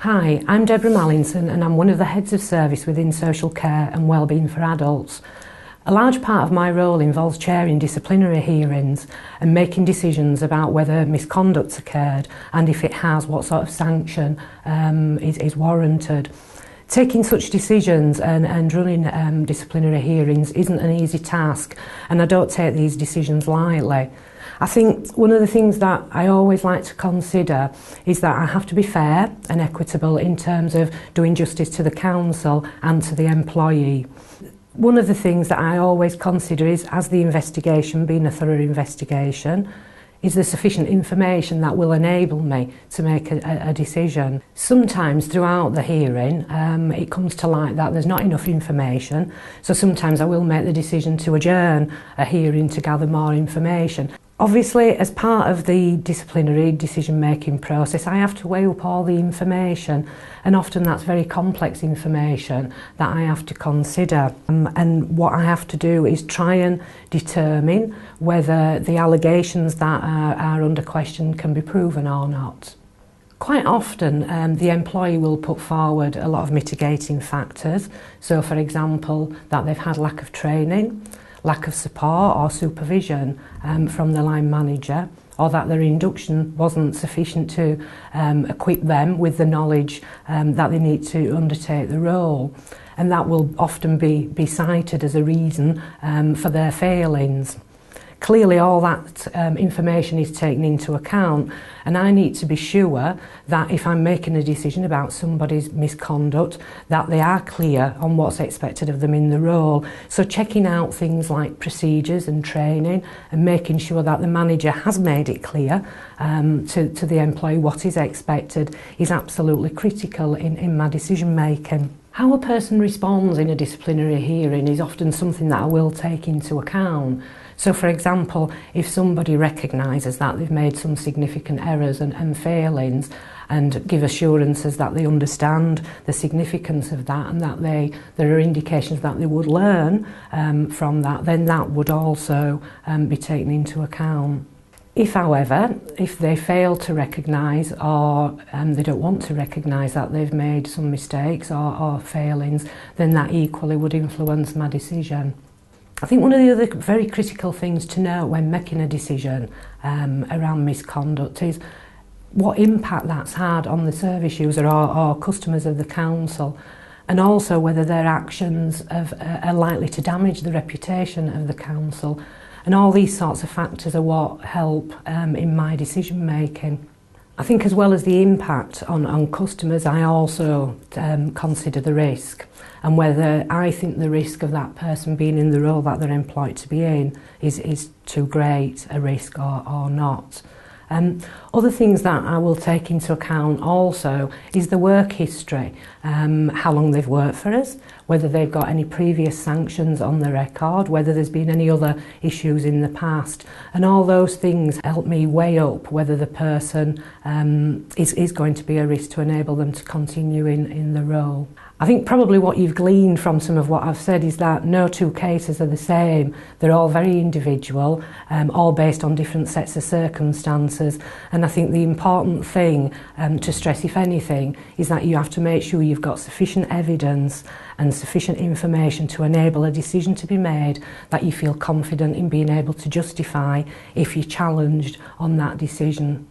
Hi, I'm Deborah Mallinson and I'm one of the heads of service within social care and wellbeing for adults. A large part of my role involves chairing disciplinary hearings and making decisions about whether misconduct's occurred, and if it has, what sort of sanction is warranted. Taking such decisions and running disciplinary hearings isn't an easy task, and I don't take these decisions lightly. I think one of the things that I always like to consider is that I have to be fair and equitable in terms of doing justice to the council and to the employee. One of the things that I always consider is, has the investigation been a thorough investigation? Is there sufficient information that will enable me to make a decision? Sometimes throughout the hearing it comes to light that there's not enough information, so sometimes I will make the decision to adjourn a hearing to gather more information. Obviously, as part of the disciplinary decision-making process, I have to weigh up all the information, and often that's very complex information that I have to consider. And what I have to do is try and determine whether the allegations that are under question can be proven or not. Quite often the employee will put forward a lot of mitigating factors. So, for example, that they've had lack of training, lack of support or supervision from the line manager, or that their induction wasn't sufficient to equip them with the knowledge that they need to undertake the role. And that will often be cited as a reason for their failings. Clearly all that information is taken into account, and I need to be sure that if I'm making a decision about somebody's misconduct, that they are clear on what's expected of them in the role. So checking out things like procedures and training and making sure that the manager has made it clear to the employee what is expected is absolutely critical in my decision making. How a person responds in a disciplinary hearing is often something that I will take into account. So, for example, if somebody recognises that they've made some significant errors and failings, and give assurances that they understand the significance of that and that there are indications that they would learn from that, then that would also be taken into account. If, however, if they fail to recognise or they don't want to recognise that they've made some mistakes or failings, then that equally would influence my decision. I think one of the other very critical things to know when making a decision around misconduct is what impact that's had on the service user or customers of the council, and also whether their actions are likely to damage the reputation of the council. And all these sorts of factors are what help in my decision making. I think as well as the impact on customers, I also consider the risk and whether I think the risk of that person being in the role that they're employed to be in is too great a risk or not. Other things that I will take into account also is the work history, how long they've worked for us, whether they've got any previous sanctions on the record, whether there's been any other issues in the past, and all those things help me weigh up whether the person is going to be a risk to enable them to continue in the role. I think probably what you've gleaned from some of what I've said is that no two cases are the same. They're all very individual, all based on different sets of circumstances. And I think the important thing to stress, if anything, is that you have to make sure you've got sufficient evidence and sufficient information to enable a decision to be made that you feel confident in being able to justify if you're challenged on that decision.